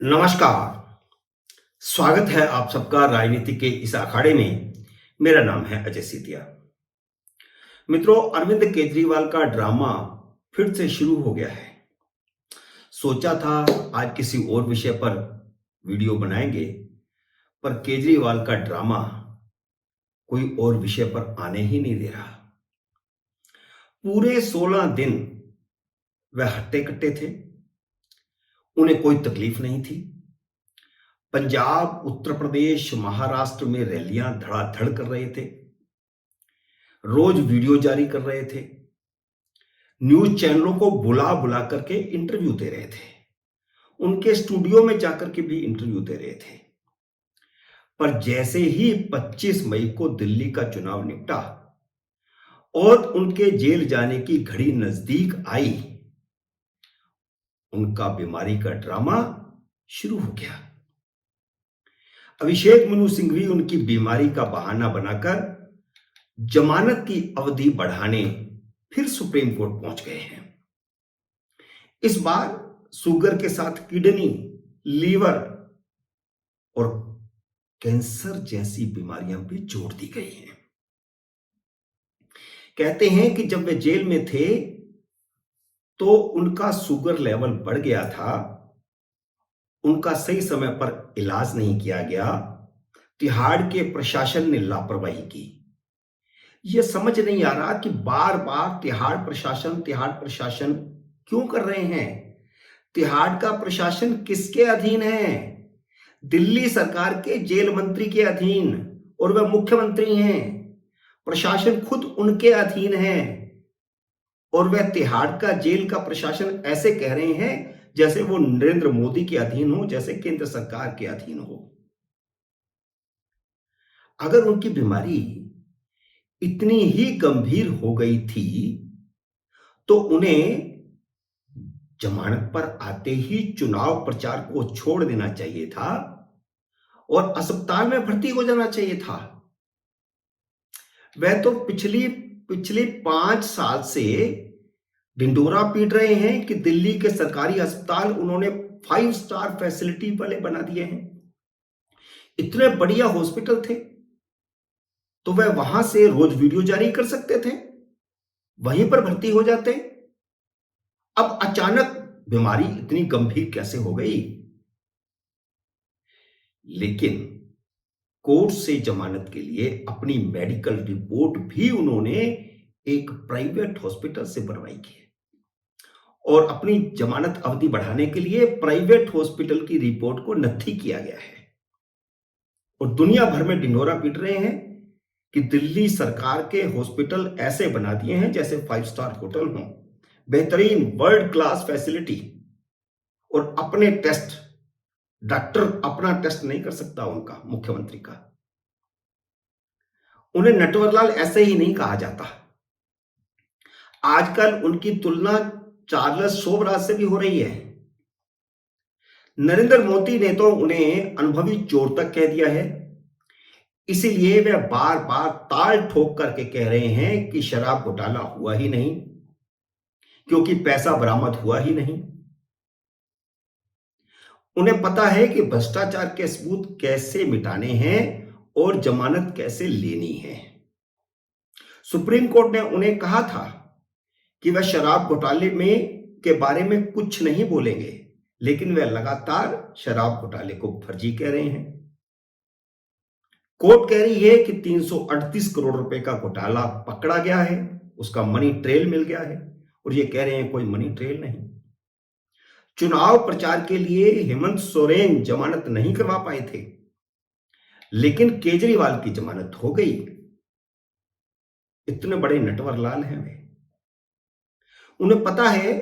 नमस्कार। स्वागत है आप सबका राजनीति के इस अखाड़े में। मेरा नाम है अजय सीतिया। मित्रों, अरविंद केजरीवाल का ड्रामा फिर से शुरू हो गया है। सोचा था आज किसी और विषय पर वीडियो बनाएंगे, पर केजरीवाल का ड्रामा कोई और विषय पर आने ही नहीं दे रहा। पूरे 16 दिन वह हट्टे कट्टे थे, उन्हें कोई तकलीफ नहीं थी। पंजाब, उत्तर प्रदेश, महाराष्ट्र में रैलियां धड़ाधड़ कर रहे थे, रोज वीडियो जारी कर रहे थे, न्यूज चैनलों को बुला बुला करके इंटरव्यू दे रहे थे, उनके स्टूडियो में जाकर के भी इंटरव्यू दे रहे थे। पर जैसे ही 25 मई को दिल्ली का चुनाव निपटा और उनके जेल जाने की घड़ी नजदीक आई, उनका बीमारी का ड्रामा शुरू हो गया। अभिषेक मनु सिंघवी उनकी बीमारी का बहाना बनाकर जमानत की अवधि बढ़ाने फिर सुप्रीम कोर्ट पहुंच गए हैं। इस बार शुगर के साथ किडनी, लीवर और कैंसर जैसी बीमारियां भी जोड़ दी गई हैं। कहते हैं कि जब वे जेल में थे तो उनका शुगर लेवल बढ़ गया था, उनका सही समय पर इलाज नहीं किया गया, तिहाड़ के प्रशासन ने लापरवाही की। यह समझ नहीं आ रहा कि बार बार तिहाड़ प्रशासन क्यों कर रहे हैं। तिहाड़ का प्रशासन किसके अधीन है? दिल्ली सरकार के जेल मंत्री के अधीन, और वह मुख्यमंत्री हैं। प्रशासन खुद उनके अधीन है और वह तिहाड़ का जेल का प्रशासन ऐसे कह रहे हैं जैसे वो नरेंद्र मोदी के अधीन हो, जैसे केंद्र सरकार के अधीन हो। अगर उनकी बीमारी इतनी ही गंभीर हो गई थी तो उन्हें जमानत पर आते ही चुनाव प्रचार को छोड़ देना चाहिए था और अस्पताल में भर्ती हो जाना चाहिए था। वह तो पिछले 5 साल से ढिंढोरा पीट रहे हैं कि दिल्ली के सरकारी अस्पताल उन्होंने 5 स्टार फैसिलिटी वाले बना दिए हैं। इतने बढ़िया हॉस्पिटल थे तो वह वहां से रोज वीडियो जारी कर सकते थे, वहीं पर भर्ती हो जाते। अब अचानक बीमारी इतनी गंभीर कैसे हो गई? लेकिन कोर्ट से जमानत के लिए अपनी मेडिकल रिपोर्ट भी उन्होंने एक प्राइवेट हॉस्पिटल से बनवाई की है और अपनी जमानत अवधि बढ़ाने के लिए प्राइवेट हॉस्पिटल की रिपोर्ट को नत्थी किया गया है। और दुनिया भर में ढिंढोरा पीट रहे हैं कि दिल्ली सरकार के हॉस्पिटल ऐसे बना दिए हैं जैसे 5 स्टार होटल हो, बेहतरीन वर्ल्ड क्लास फैसिलिटी, और अपने टेस्ट डॉक्टर अपना टेस्ट नहीं कर सकता उनका, मुख्यमंत्री का। उन्हें नटवरलाल ऐसे ही नहीं कहा जाता। आजकल उनकी तुलना चार्ल्स शोभराज से भी हो रही है। नरेंद्र मोदी ने तो उन्हें अनुभवी चोर तक कह दिया है। इसीलिए वे बार बार ताल ठोक करके कह रहे हैं कि शराब घोटाला हुआ ही नहीं, क्योंकि पैसा बरामद हुआ ही नहीं। उन्हें पता है कि भ्रष्टाचार के सबूत कैसे मिटाने हैं और जमानत कैसे लेनी है। सुप्रीम कोर्ट ने उन्हें कहा था कि वह शराब घोटाले में के बारे में कुछ नहीं बोलेंगे, लेकिन वे लगातार शराब घोटाले को फर्जी कह रहे हैं। कोर्ट कह रही है कि 338 करोड़ रुपए का घोटाला पकड़ा गया है, उसका मनी ट्रेल मिल गया है, और ये कह रहे हैं कोई मनी ट्रेल नहीं। चुनाव प्रचार के लिए हेमंत सोरेन जमानत नहीं करवा पाए थे, लेकिन केजरीवाल की जमानत हो गई। इतने बड़े नटवरलाल हैं वे। उन्हें पता है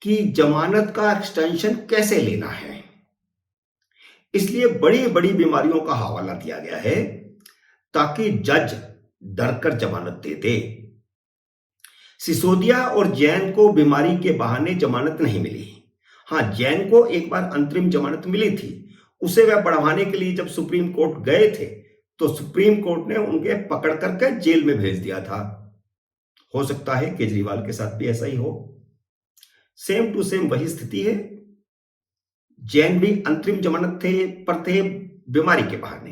कि जमानत का एक्सटेंशन कैसे लेना है, इसलिए बड़ी बड़ी बीमारियों का हवाला दिया गया है ताकि जज डरकर जमानत दे दे। सिसोदिया और जैन को बीमारी के बहाने जमानत नहीं मिली। हां, जैन को एक बार अंतरिम जमानत मिली थी, उसे वह बढ़वाने के लिए जब सुप्रीम कोर्ट गए थे तो सुप्रीम कोर्ट ने उनके पकड़ करके जेल में भेज दिया था। हो सकता है केजरीवाल के साथ भी ऐसा ही हो। सेम टू सेम वही स्थिति है। जैन भी अंतरिम जमानत पर थे बीमारी के बहाने,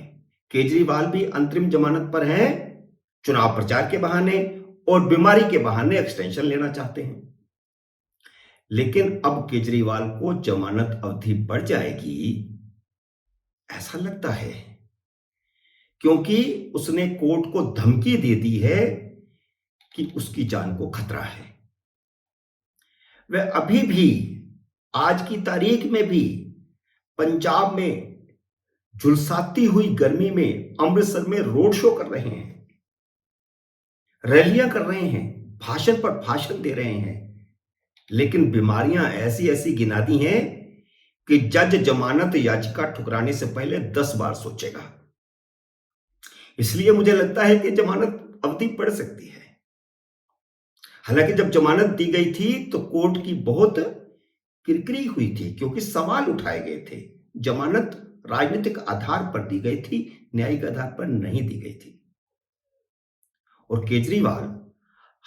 केजरीवाल भी अंतरिम जमानत पर हैं चुनाव प्रचार के बहाने और बीमारी के बहाने एक्सटेंशन लेना चाहते हैं। लेकिन अब केजरीवाल को जमानत अवधि बढ़ जाएगी ऐसा लगता है, क्योंकि उसने कोर्ट को धमकी दे दी है कि उसकी जान को खतरा है। वह अभी भी आज की तारीख में भी पंजाब में झुलसाती हुई गर्मी में अमृतसर में रोड शो कर रहे हैं, रैलियां कर रहे हैं, भाषण पर भाषण दे रहे हैं, लेकिन बीमारियां ऐसी ऐसी गिना दी हैं कि जज जमानत याचिका ठुकराने से पहले 10 बार सोचेगा। इसलिए मुझे लगता है कि जमानत अवधि बढ़ सकती है। हालांकि जब जमानत दी गई थी तो कोर्ट की बहुत किरकिरी हुई थी, क्योंकि सवाल उठाए गए थे। जमानत राजनीतिक आधार पर दी गई थी, न्यायिक आधार पर नहीं दी गई थी। और केजरीवाल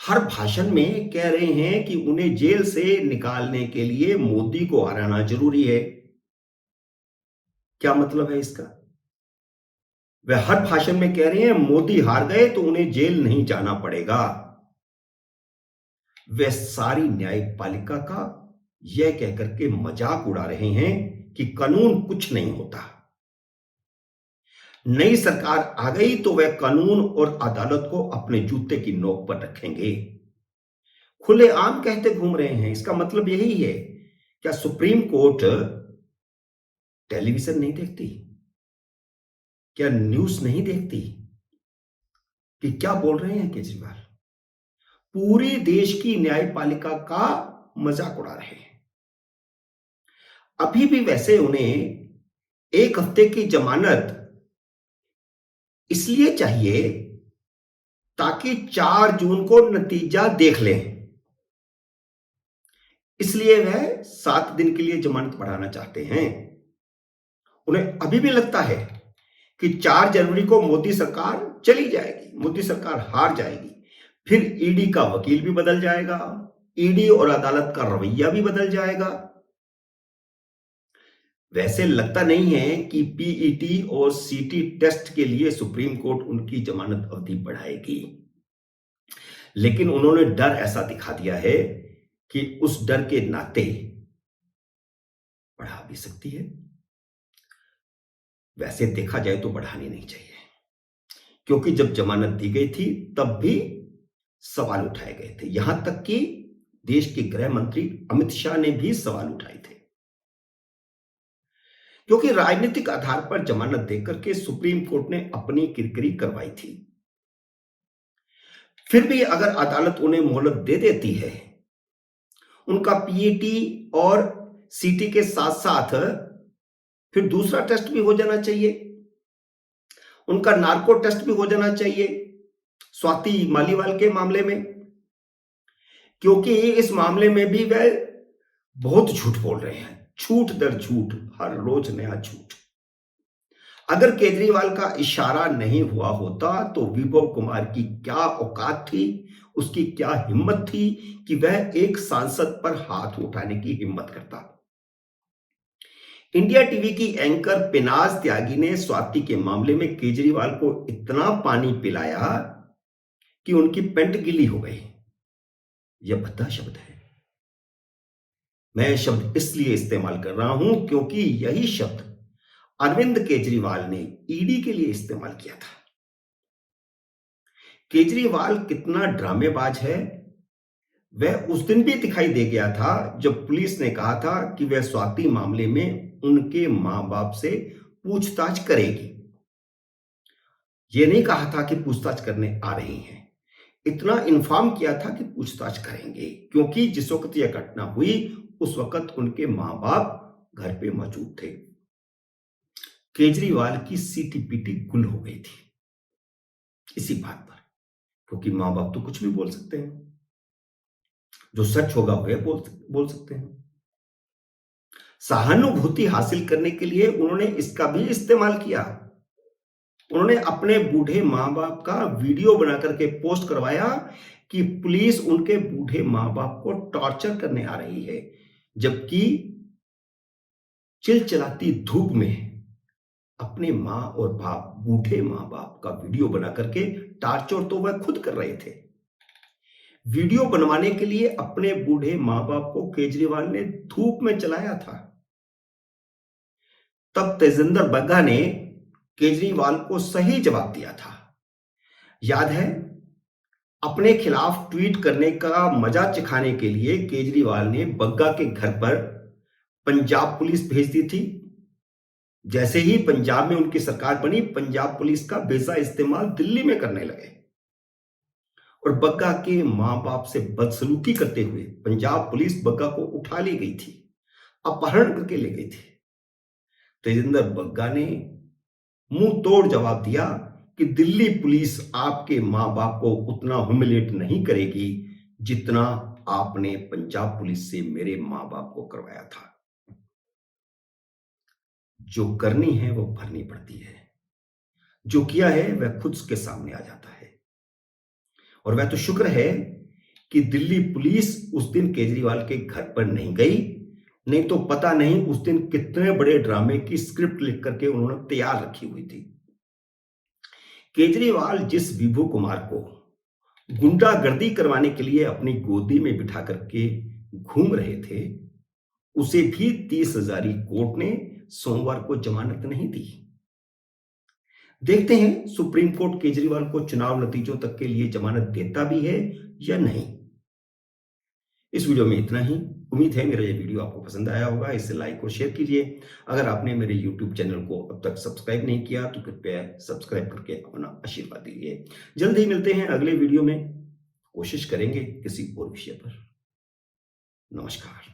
हर भाषण में कह रहे हैं कि उन्हें जेल से निकालने के लिए मोदी को हराना जरूरी है। क्या मतलब है इसका? वह हर भाषण में कह रहे हैं मोदी हार गए तो उन्हें जेल नहीं जाना पड़ेगा। वे सारी न्यायपालिका का यह कहकर के मजाक उड़ा रहे हैं कि कानून कुछ नहीं होता। नई सरकार आ गई तो वह कानून और अदालत को अपने जूते की नोक पर रखेंगे। खुलेआम कहते घूम रहे हैं। इसका मतलब यही है, क्या सुप्रीम कोर्ट टेलीविजन नहीं देखती? क्या न्यूज नहीं देखती कि क्या बोल रहे हैं केजरीवाल? पूरे देश की न्यायपालिका का मजाक उड़ा रहे हैं। अभी भी वैसे उन्हें 1 हफ्ते की जमानत इसलिए चाहिए ताकि 4 जून को नतीजा देख लें। इसलिए वह 7 दिन के लिए जमानत बढ़ाना चाहते हैं। उन्हें अभी भी लगता है कि 4 जनवरी को मोदी सरकार चली जाएगी, मोदी सरकार हार जाएगी, फिर ईडी का वकील भी बदल जाएगा, ईडी और अदालत का रवैया भी बदल जाएगा। वैसे लगता नहीं है कि पीईटी और सीटी टेस्ट के लिए सुप्रीम कोर्ट उनकी जमानत अवधि बढ़ाएगी, लेकिन उन्होंने डर ऐसा दिखा दिया है कि उस डर के नाते बढ़ा भी सकती है। वैसे देखा जाए तो बढ़ानी नहीं चाहिए, क्योंकि जब जमानत दी गई थी तब भी सवाल उठाए गए थे। यहां तक कि देश के गृह मंत्री अमित शाह ने भी सवाल उठाए थे, क्योंकि राजनीतिक आधार पर जमानत देकर के सुप्रीम कोर्ट ने अपनी किरकिरी करवाई थी। फिर भी अगर अदालत उन्हें मोहलत दे देती है, उनका पीईटी और सीटी के साथ साथ फिर दूसरा टेस्ट भी हो जाना चाहिए, उनका नार्को टेस्ट भी हो जाना चाहिए स्वाति मालीवाल के मामले में, क्योंकि इस मामले में भी वह बहुत झूठ बोल रहे हैं, झूठ दर झूठ, हर रोज नया झूठ। अगर केजरीवाल का इशारा नहीं हुआ होता तो विभव कुमार की क्या औकात थी, उसकी क्या हिम्मत थी कि वह एक सांसद पर हाथ उठाने की हिम्मत करता। इंडिया टीवी की एंकर पिनाज त्यागी ने स्वाति के मामले में केजरीवाल को इतना पानी पिलाया कि उनकी पैंट गीली हो गई। यह भद्दा शब्द है। मैं शब्द इसलिए इस्तेमाल कर रहा हूं क्योंकि यही शब्द अरविंद केजरीवाल ने ईडी के लिए इस्तेमाल किया था। केजरीवाल कितना ड्रामेबाज है वह उस दिन भी दिखाई दे गया था जब पुलिस ने कहा था कि वह स्वाति मामले में उनके मां बाप से पूछताछ करेगी। यह नहीं कहा था कि पूछताछ करने आ रही हैं, इतना इन्फॉर्म किया था कि पूछताछ करेंगे, क्योंकि जिस वक्त यह घटना हुई उस वक्त उनके मां बाप घर पे मौजूद थे। केजरीवाल की सीटीपीटी गुल हो गई थी इसी बात पर, क्योंकि मां बाप तो कुछ भी बोल सकते हैं, जो सच होगा वह बोल सकते हैं। सहानुभूति हासिल करने के लिए उन्होंने इसका भी इस्तेमाल किया। उन्होंने अपने बूढ़े मां बाप का वीडियो बना करके पोस्ट करवाया कि पुलिस उनके बूढ़े मां बाप को टॉर्चर करने आ रही है, जबकि चिलचिलाती धूप में अपने मां और बाप, बूढ़े मां बाप का वीडियो बना करके टॉर्चर तो वह खुद कर रहे थे। वीडियो बनवाने के लिए अपने बूढ़े मां बाप को केजरीवाल ने धूप में चलाया था। तब तेजिंदर बग्गा ने केजरीवाल को सही जवाब दिया था। याद है, अपने खिलाफ ट्वीट करने का मजा चखाने के लिए केजरीवाल ने बग्गा के घर पर पंजाब पुलिस भेज दी थी। जैसे ही पंजाब में उनकी सरकार बनी, पंजाब पुलिस का बेजा इस्तेमाल दिल्ली में करने लगे और बग्गा के मां बाप से बदसलूकी करते हुए पंजाब पुलिस बग्गा को उठा ले गई थी, अपहरण करके ले गई थी। तेजिंदर बग्गा ने मुंह तोड़ जवाब दिया कि दिल्ली पुलिस आपके मां बाप को उतना ह्यूमिलेट नहीं करेगी जितना आपने पंजाब पुलिस से मेरे मां बाप को करवाया था। जो करनी है वो भरनी पड़ती है, जो किया है वह खुद के सामने आ जाता है। और वह तो शुक्र है कि दिल्ली पुलिस उस दिन केजरीवाल के घर पर नहीं गई, नहीं तो पता नहीं उस दिन कितने बड़े ड्रामे की स्क्रिप्ट लिख करके उन्होंने तैयार रखी हुई थी। केजरीवाल जिस विभू कुमार को गुंडागर्दी करवाने के लिए अपनी गोदी में बिठा करके घूम रहे थे, उसे भी 30 हजारी कोर्ट ने सोमवार को जमानत नहीं दी। देखते हैं सुप्रीम कोर्ट केजरीवाल को चुनाव नतीजों तक के लिए जमानत देता भी है या नहीं। इस वीडियो में इतना ही। उम्मीद है मेरा ये वीडियो आपको पसंद आया होगा। इसे लाइक और शेयर कीजिए। अगर आपने मेरे YouTube चैनल को अब तक सब्सक्राइब नहीं किया तो कृपया सब्सक्राइब करके अपना आशीर्वाद दीजिए। जल्द ही मिलते हैं अगले वीडियो में। कोशिश करेंगे किसी और विषय पर। नमस्कार।